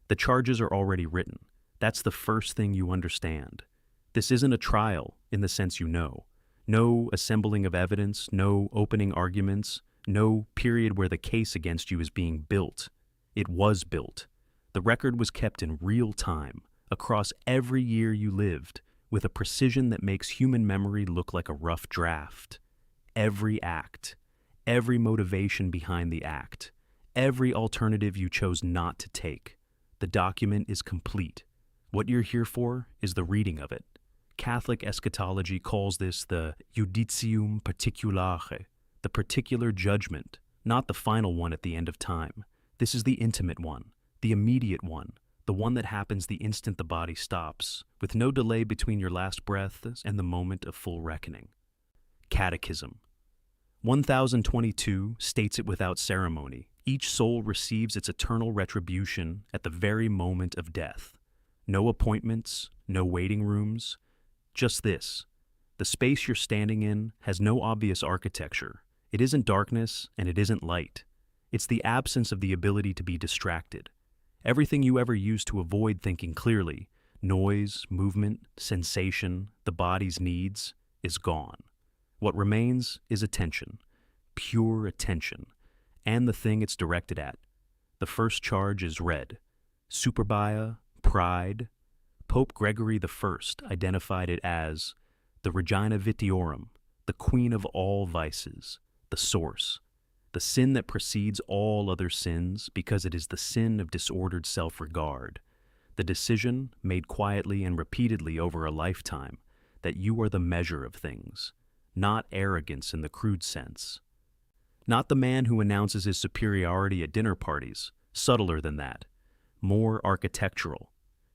The charges are already written. That's the first thing you understand. This isn't a trial in the sense you know. No assembling of evidence, no opening arguments, no period where the case against you is being built. It was built. The record was kept in real time, across every year you lived, with a precision that makes human memory look like a rough draft. Every act, every motivation behind the act, every alternative you chose not to take. The document is complete. What you're here for is the reading of it. Catholic eschatology calls this the judicium particulare, the particular judgment, not the final one at the end of time. This is the intimate one, the immediate one, the one that happens the instant the body stops, with no delay between your last breath and the moment of full reckoning. Catechism. 1022 states it without ceremony. Each soul receives its eternal retribution at the very moment of death. No appointments, no waiting rooms. Just this. The space you're standing in has no obvious architecture. It isn't darkness and it isn't light. It's the absence of the ability to be distracted. Everything you ever used to avoid thinking clearly, noise, movement, sensation, the body's needs, is gone. What remains is attention, pure attention, and the thing it's directed at. The first charge is read. Superbia, pride. Pope Gregory I identified it as the Regina Vitiorum, the queen of all vices, the source, the sin that precedes all other sins because it is the sin of disordered self-regard, the decision, made quietly and repeatedly over a lifetime, that you are the measure of things, not arrogance in the crude sense. Not the man who announces his superiority at dinner parties, subtler than that, more architectural.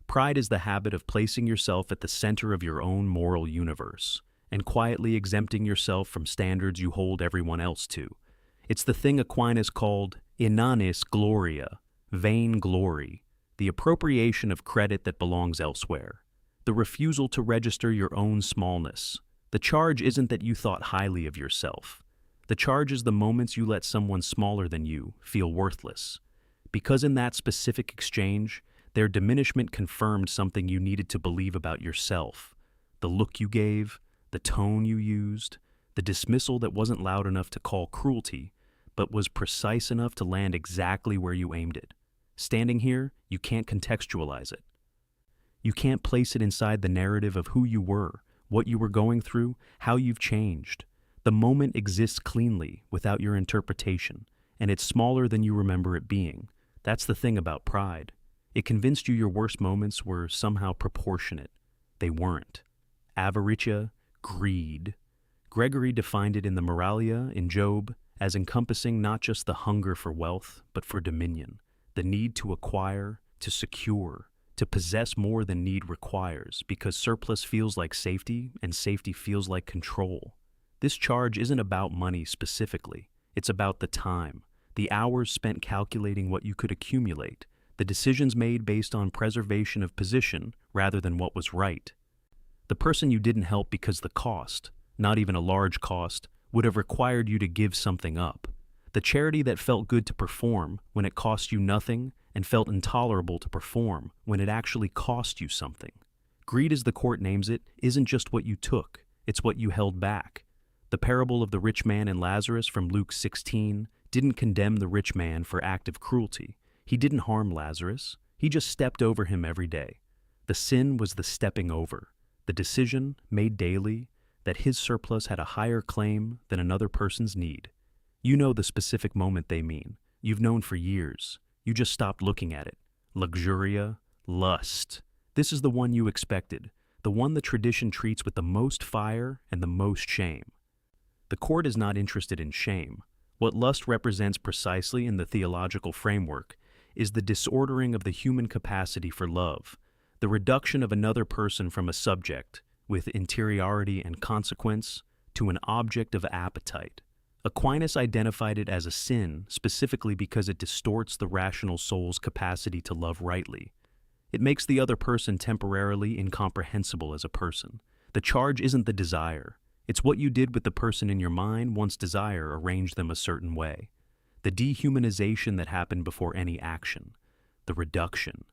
Pride is the habit of placing yourself at the center of your own moral universe and quietly exempting yourself from standards you hold everyone else to. It's the thing Aquinas called inanis gloria, vain glory, the appropriation of credit that belongs elsewhere, the refusal to register your own smallness. The charge isn't that you thought highly of yourself. The charge is the moments you let someone smaller than you feel worthless. Because in that specific exchange, their diminishment confirmed something you needed to believe about yourself. The look you gave, the tone you used, the dismissal that wasn't loud enough to call cruelty, but was precise enough to land exactly where you aimed it. Standing here, you can't contextualize it. You can't place it inside the narrative of who you were, what you were going through, how you've changed. The moment exists cleanly, without your interpretation, and it's smaller than you remember it being. That's the thing about pride. It convinced you your worst moments were somehow proportionate. They weren't. Avaritia, greed. Gregory defined it in the Moralia, in Job, as encompassing not just the hunger for wealth, but for dominion, the need to acquire, to secure, to possess more than need requires, because surplus feels like safety, and safety feels like control. This charge isn't about money specifically. It's about the time, the hours spent calculating what you could accumulate, the decisions made based on preservation of position rather than what was right. The person you didn't help because the cost, not even a large cost, would have required you to give something up. The charity that felt good to perform when it cost you nothing and felt intolerable to perform when it actually cost you something. Greed, as the court names it, isn't just what you took, it's what you held back. The parable of the rich man and Lazarus from Luke 16 didn't condemn the rich man for active cruelty. He didn't harm Lazarus. He just stepped over him every day. The sin was the stepping over, the decision, made daily, that his surplus had a higher claim than another person's need. You know the specific moment they mean. You've known for years. You just stopped looking at it. Luxuria, lust. This is the one you expected, the one the tradition treats with the most fire and the most shame. The court is not interested in shame. What lust represents precisely in the theological framework is the disordering of the human capacity for love, the reduction of another person from a subject, with interiority and consequence, to an object of appetite. Aquinas identified it as a sin specifically because it distorts the rational soul's capacity to love rightly. It makes the other person temporarily incomprehensible as a person. The charge isn't the desire. It's what you did with the person in your mind once desire arranged them a certain way. The dehumanization that happened before any action. The reduction.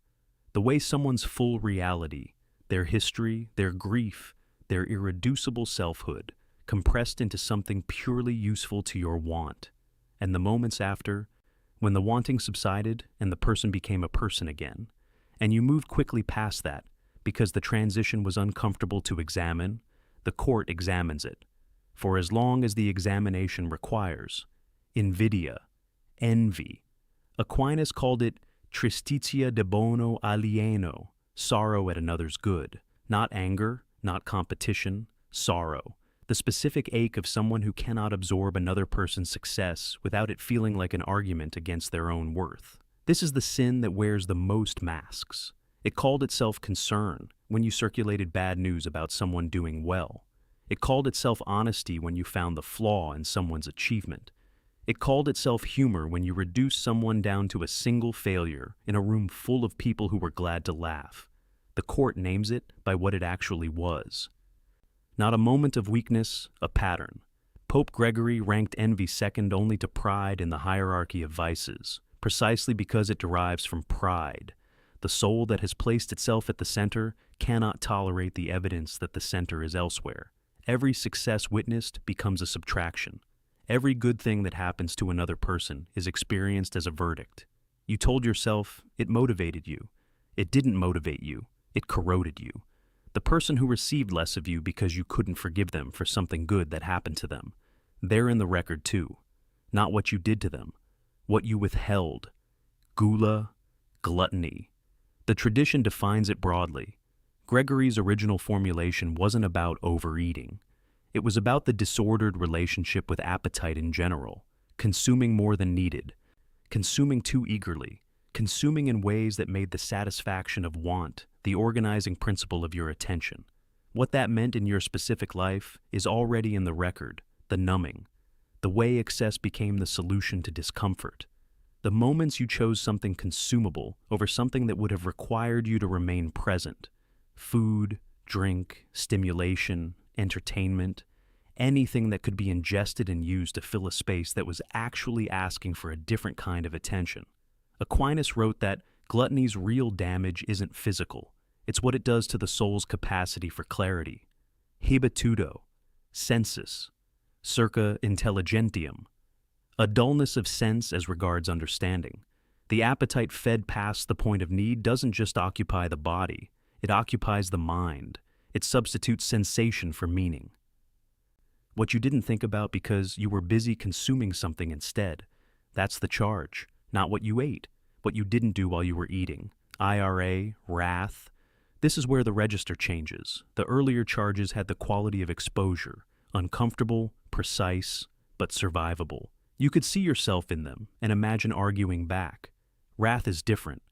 the way someone's full reality, their history, their grief, their irreducible selfhood, compressed into something purely useful to your want. And the moments after, when the wanting subsided and the person became a person again, and you moved quickly past that because the transition was uncomfortable to examine, the court examines it. For as long as the examination requires. Invidia, envy. Aquinas called it tristitia de bono alieno, sorrow at another's good. Not anger, not competition, sorrow. The specific ache of someone who cannot absorb another person's success without it feeling like an argument against their own worth. This is the sin that wears the most masks. It called itself concern when you circulated bad news about someone doing well. It called itself honesty when you found the flaw in someone's achievement. It called itself humor when you reduced someone down to a single failure in a room full of people who were glad to laugh. The court names it by what it actually was. Not a moment of weakness, a pattern. Pope Gregory ranked envy second only to pride in the hierarchy of vices, precisely because it derives from pride. The soul that has placed itself at the center cannot tolerate the evidence that the center is elsewhere. Every success witnessed becomes a subtraction. Every good thing that happens to another person is experienced as a verdict. You told yourself it motivated you. It didn't motivate you. It corroded you. The person who received less of you because you couldn't forgive them for something good that happened to them. They're in the record too. Not what you did to them. What you withheld. Gula, gluttony. The tradition defines it broadly. Gregory's original formulation wasn't about overeating. It was about the disordered relationship with appetite in general, consuming more than needed, consuming too eagerly, consuming in ways that made the satisfaction of want the organizing principle of your attention. What that meant in your specific life is already in the record, the numbing, the way excess became the solution to discomfort. The moments you chose something consumable over something that would have required you to remain present. Food, drink, stimulation, entertainment, anything that could be ingested and used to fill a space that was actually asking for a different kind of attention. Aquinas wrote that gluttony's real damage isn't physical. It's what it does to the soul's capacity for clarity. Habitudo, sensus, circa intelligentiam. A dullness of sense as regards understanding. The appetite fed past the point of need doesn't just occupy the body, it occupies the mind. It substitutes sensation for meaning. What you didn't think about because you were busy consuming something instead. That's the charge, not what you ate, what you didn't do while you were eating. IRA, wrath. This is where the register changes. The earlier charges had the quality of exposure, uncomfortable, precise, but survivable. You could see yourself in them and imagine arguing back. Wrath is different.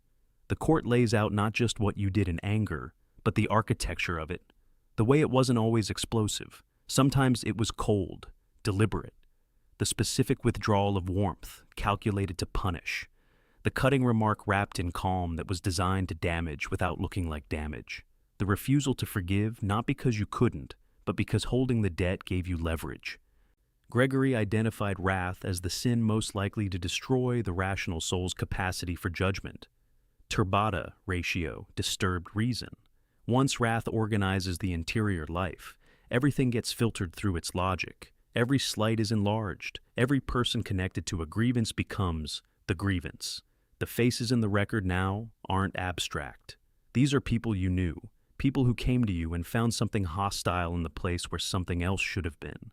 The court lays out not just what you did in anger, but the architecture of it. The way it wasn't always explosive. Sometimes it was cold, deliberate. The specific withdrawal of warmth, calculated to punish. The cutting remark wrapped in calm that was designed to damage without looking like damage. The refusal to forgive not because you couldn't, but because holding the debt gave you leverage. Gregory identified wrath as the sin most likely to destroy the rational soul's capacity for judgment. Turbata ratio, disturbed reason. Once wrath organizes the interior life, everything gets filtered through its logic. Every slight is enlarged. Every person connected to a grievance becomes the grievance. The faces in the record now aren't abstract. These are people you knew, people who came to you and found something hostile in the place where something else should have been.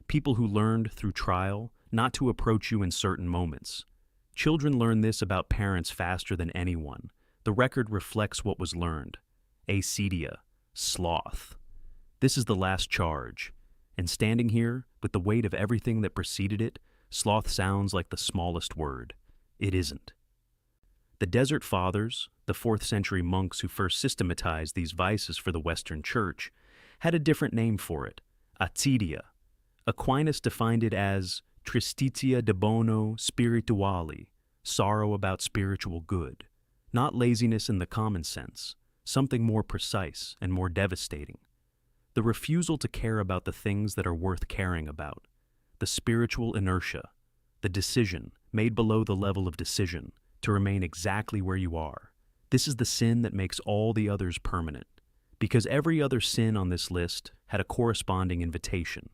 People who learned through trial not to approach you in certain moments. Children learn this about parents faster than anyone. The record reflects what was learned. Acedia, sloth. This is the last charge. And standing here, with the weight of everything that preceded it, sloth sounds like the smallest word. It isn't. The Desert Fathers, the 4th century monks who first systematized these vices for the Western Church, had a different name for it, acedia. Aquinas defined it as tristitia de bono spirituali, sorrow about spiritual good, not laziness in the common sense, something more precise and more devastating. The refusal to care about the things that are worth caring about, the spiritual inertia, the decision, made below the level of decision, to remain exactly where you are. This is the sin that makes all the others permanent, because every other sin on this list had a corresponding invitation,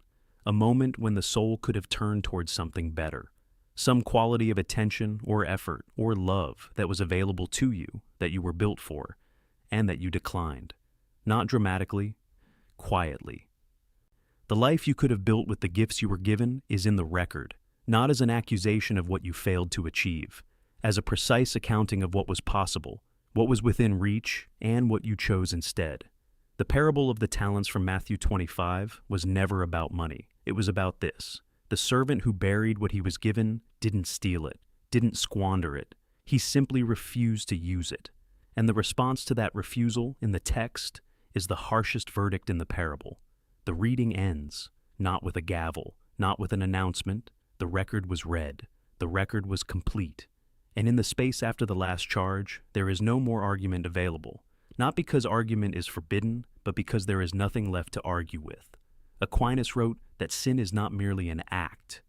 a moment when the soul could have turned towards something better, some quality of attention or effort or love that was available to you, that you were built for, and that you declined, not dramatically, quietly. The life you could have built with the gifts you were given is in the record, not as an accusation of what you failed to achieve, as a precise accounting of what was possible, what was within reach, and what you chose instead. The parable of the talents from Matthew 25 was never about money. It was about this. The servant who buried what he was given didn't steal it, didn't squander it. He simply refused to use it. And the response to that refusal in the text is the harshest verdict in the parable. The reading ends, not with a gavel, not with an announcement. The record was read. The record was complete. And in the space after the last charge, there is no more argument available, not because argument is forbidden, but because there is nothing left to argue with. Aquinas wrote that sin is not merely an act.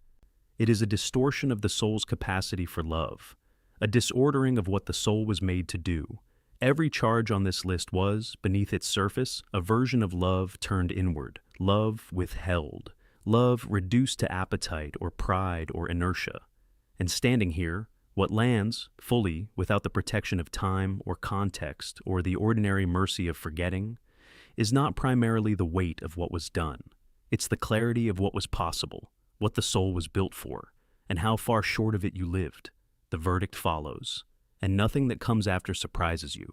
It is a distortion of the soul's capacity for love, a disordering of what the soul was made to do. Every charge on this list was, beneath its surface, a version of love turned inward, love withheld, love reduced to appetite or pride or inertia. And standing here, what lands, fully, without the protection of time or context or the ordinary mercy of forgetting, is not primarily the weight of what was done. It's the clarity of what was possible, what the soul was built for, and how far short of it you lived. The verdict follows, and nothing that comes after surprises you.